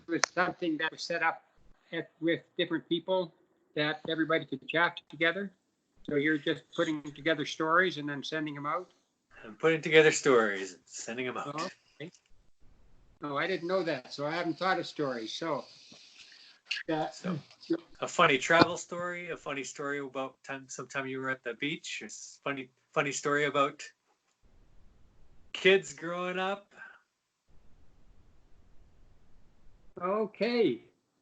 was something that was set up with different people that everybody could chat together. So you're just putting together stories and then sending them out? I'm putting together stories and sending them out. Oh, okay. Oh, I didn't know that, so I haven't thought of stories. So a funny travel story, a funny story about sometime you were at the beach, a funny story about kids growing up. Okay,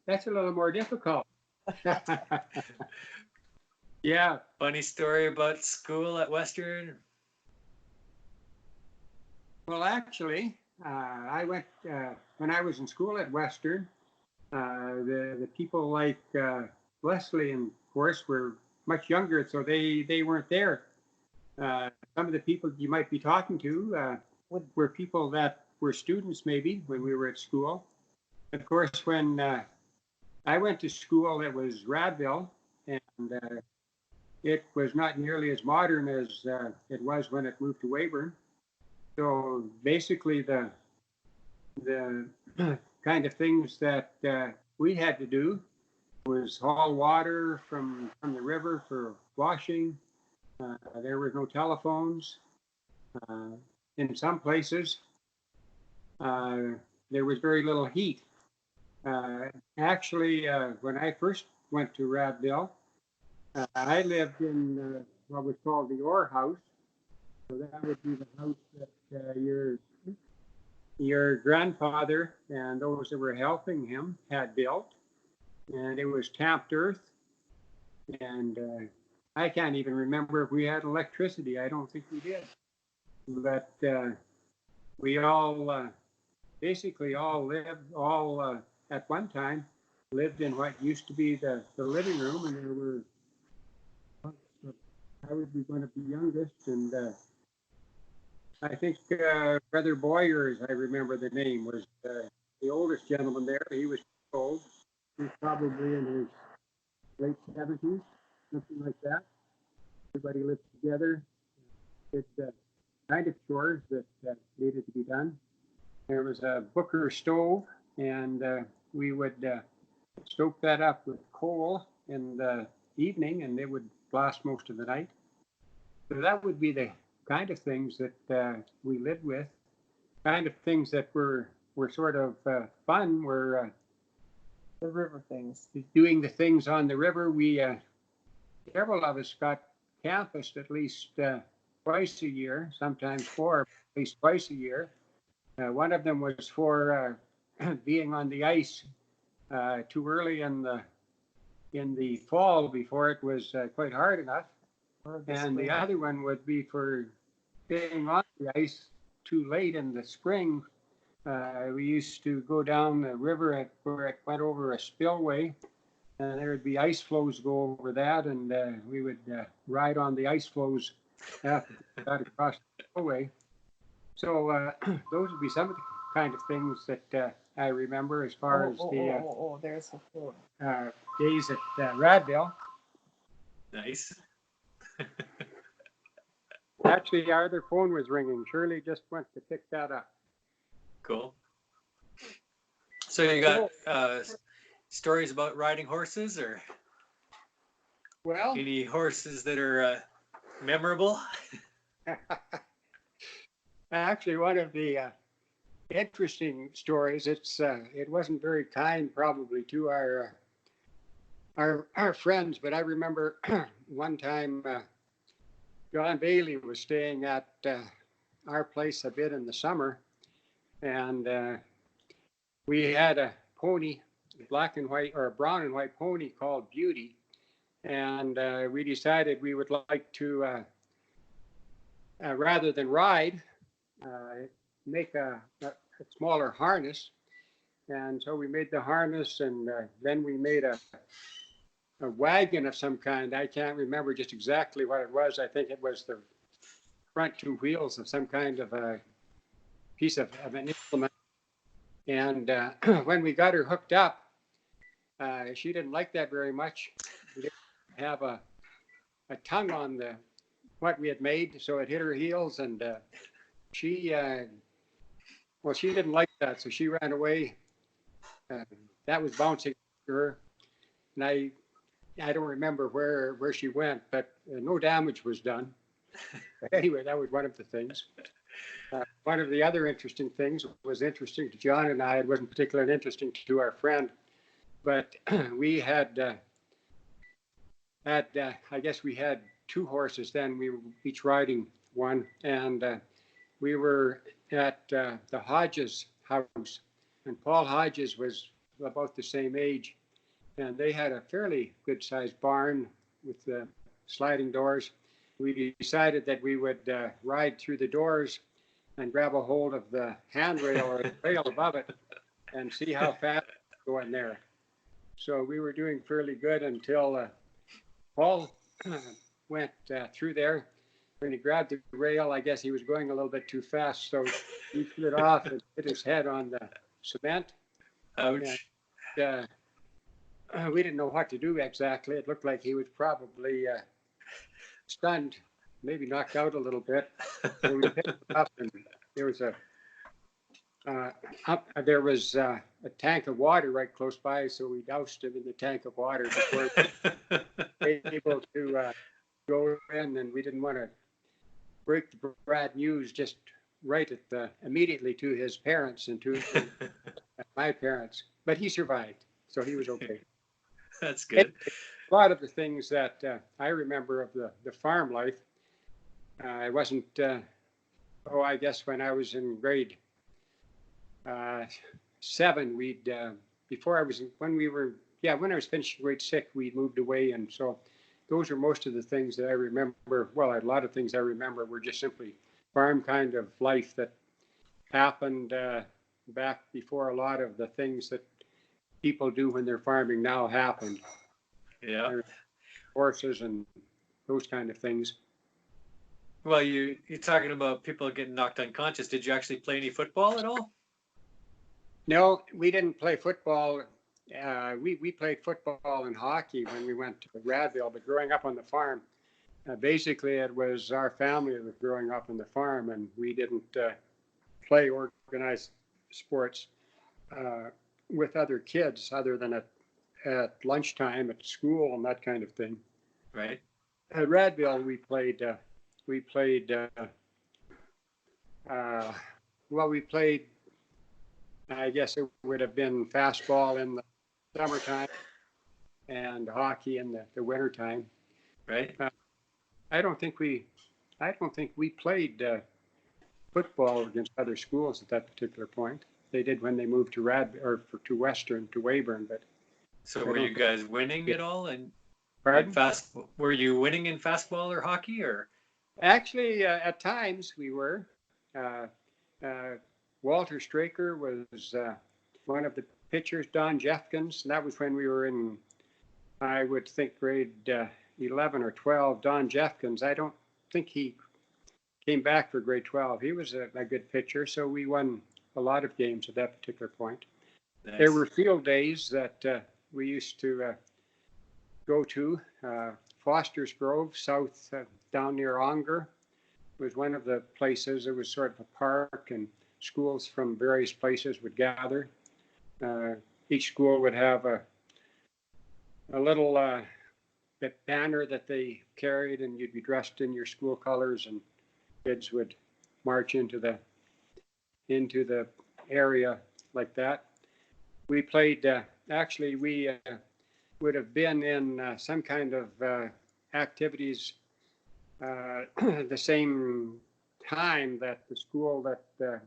that's a little more difficult. Yeah. Funny story about school at Western. Well, actually, I went when I was in school at Western. The people like Leslie and of course were much younger, so they weren't there. Some of the people you might be talking to were people that were students maybe when we were at school. Of course, when I went to school, it was Radville, and it was not nearly as modern as it was when it moved to Weyburn. So basically, the kind of things that we had to do was haul water from the river for washing. There were no telephones. In some places, there was very little heat. Actually, when I first went to Radville, I lived in what was called the Orr House. So that would be the house that your grandfather and those that were helping him had built, and it was tamped earth. And I can't even remember if we had electricity. I don't think we did. But we all basically all lived at one time lived in what used to be the living room, and there were I would be one of the youngest, and I think Brother Boyer, as I remember the name, was the oldest gentleman there. He was old. He was probably in his late 70s, something like that. Everybody lived together. Did kind of chores that needed to be done. There was a Booker stove, and we would stoke that up with coal in the evening, and it would last most of the night. So that would be the kind of things that we lived with. Kind of things that were sort of fun were the river things. Doing the things on the river. We several of us got campused at least twice a year, sometimes four, at least twice a year. One of them was for being on the ice too early in the fall before it was quite hard enough. And the other one would be for being on the ice too late in the spring. We used to go down the river where it went over a spillway, and there would be ice floes go over that, and we would ride on the ice floes after we got across the spillway. So those would be some of the kind of things that I remember as far as there's the phone. Days at Radville. Nice. Actually, our other phone was ringing. Shirley just went to pick that up. Cool. So you got stories about riding horses, or any horses that are memorable? Actually, one of the interesting stories. It wasn't very kind, probably, to our friends, but I remember one time John Bailey was staying at our place a bit in the summer, and we had a pony, black and white or a brown and white pony called Beauty, and we decided we would like to rather than ride, make a smaller harness. And so we made the harness, and then we made a wagon of some kind. I can't remember just exactly what it was. I think it was the front two wheels of some kind of a piece of an implement. And when we got her hooked up, she didn't like that very much. We didn't have a tongue on what we had made, so it hit her heels, and she didn't like that, so she ran away that was bouncing to her, and I don't remember where she went, but no damage was done. But anyway, that was one of the things. One of the other interesting things was interesting to John and I. It wasn't particularly interesting to our friend, but we had I guess we had two horses then. We were each riding one, and we were at the Hodges house, and Paul Hodges was about the same age, and they had a fairly good-sized barn with sliding doors. We decided that we would ride through the doors and grab a hold of the handrail or the rail above it and see how fast we go in there. So we were doing fairly good until Paul went through there. When he grabbed the rail, I guess he was going a little bit too fast, so he slid off and hit his head on the cement. Ouch. And, we didn't know what to do exactly. It looked like he was probably stunned, maybe knocked out a little bit. So we picked him up, and there was a tank of water right close by, so we doused him in the tank of water before we were able to go in, and we didn't want to break the bad news just right at immediately to his parents and to my parents. But he survived, so he was okay. That's good. A lot of the things that I remember of the farm life, I wasn't, I guess when I was in grade 7, when I was finishing grade 6, we moved away. And so those are most of the things that I remember. Well, a lot of things I remember were just simply farm kind of life that happened back before a lot of the things that people do when they're farming now happened. Yeah. Horses and those kind of things. Well, you're talking about people getting knocked unconscious. Did you actually play any football at all? No, we didn't play football. We played football and hockey when we went to Radville, but growing up on the farm, basically it was our family that was growing up on the farm, and we didn't play organized sports with other kids other than at lunchtime at school and that kind of thing. Right. At Radville, we played, I guess it would have been fastball in the summertime and hockey in the wintertime. Right. I don't think we played football against other schools at that particular point. They did when they moved to to Western, to Weyburn, but. So were you guys winning at all? And were you winning in fastball or hockey, or? Actually, at times we were. Walter Straker was one of the pitchers. Don Jeffkins. That was when we were in, I would think, grade 11 or 12. Don Jeffkins. I don't think he came back for grade 12. He was a good pitcher, so we won a lot of games at that particular point. Nice. There were field days that we used to go to. Foster's Grove, south down near Onger, was one of the places. It was sort of a park, and schools from various places would gather. Each school would have a little banner that they carried, and you'd be dressed in your school colors, and kids would march into the area like that. We played, actually, we would have been in some kind of activities the same time that the school that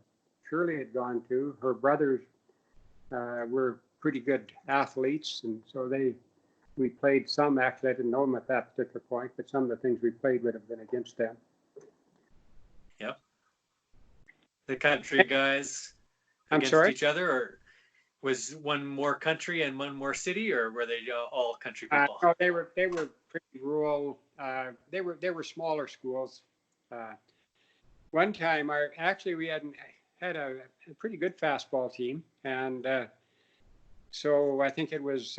Shirley had gone to. Her brothers were pretty good athletes, and so we played some. Actually, I didn't know them at that particular point, but some of the things we played would have been against them. Yep. The country guys against each other, or was one more country and one more city, or were they all country people? No, they were pretty rural. They were smaller schools. One time, we had a pretty good fastball team, and so I think it was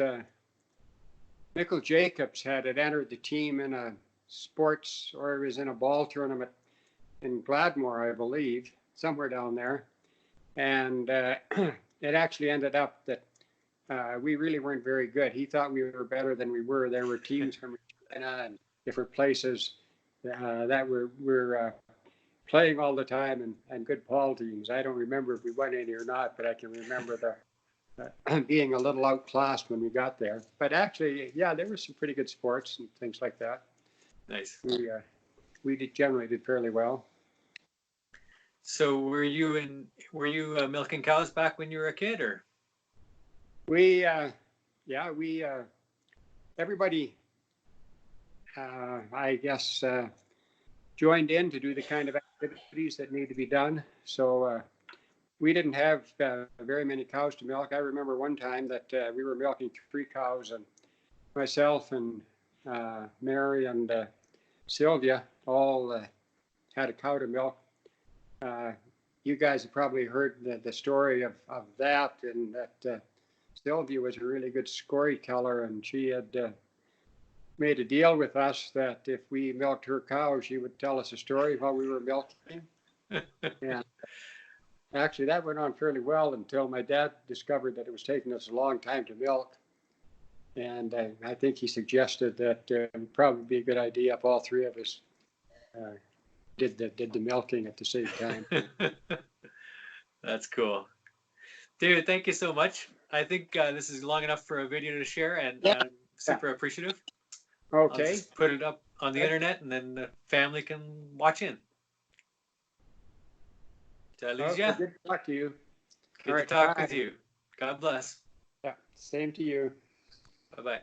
Michael Jacobs had entered the team in a sports, or it was in a ball tournament in Gladmore, I believe, somewhere down there, and it actually ended up that we really weren't very good. He thought we were better than we were. There were teams from China and different places that were playing all the time and good Paul teams. I don't remember if we won any or not, but I can remember being a little outclassed when we got there. But actually, yeah, there were some pretty good sports and things like that. Nice. We generally did fairly well. So were you milking cows back when you were a kid, or? Everybody, I guess, joined in to do the kind of activities that need to be done. So we didn't have very many cows to milk. I remember one time that we were milking 3 cows, and myself and Mary and Sylvia all had a cow to milk. You guys have probably heard the story of that, and that Sylvia was a really good storyteller, and she had made a deal with us that if we milked her cow, she would tell us a story while we were milking. And actually, that went on fairly well until my dad discovered that it was taking us a long time to milk. And I think he suggested that it would probably be a good idea if all 3 of us did the milking at the same time. That's cool. David, thank you so much. I think this is long enough for a video to share, and I'm super appreciative. Okay. I'll just put it up on the internet, and then the family can watch in. Good to talk to you. Good to talk with you. God bless. Yeah, same to you. Bye-bye.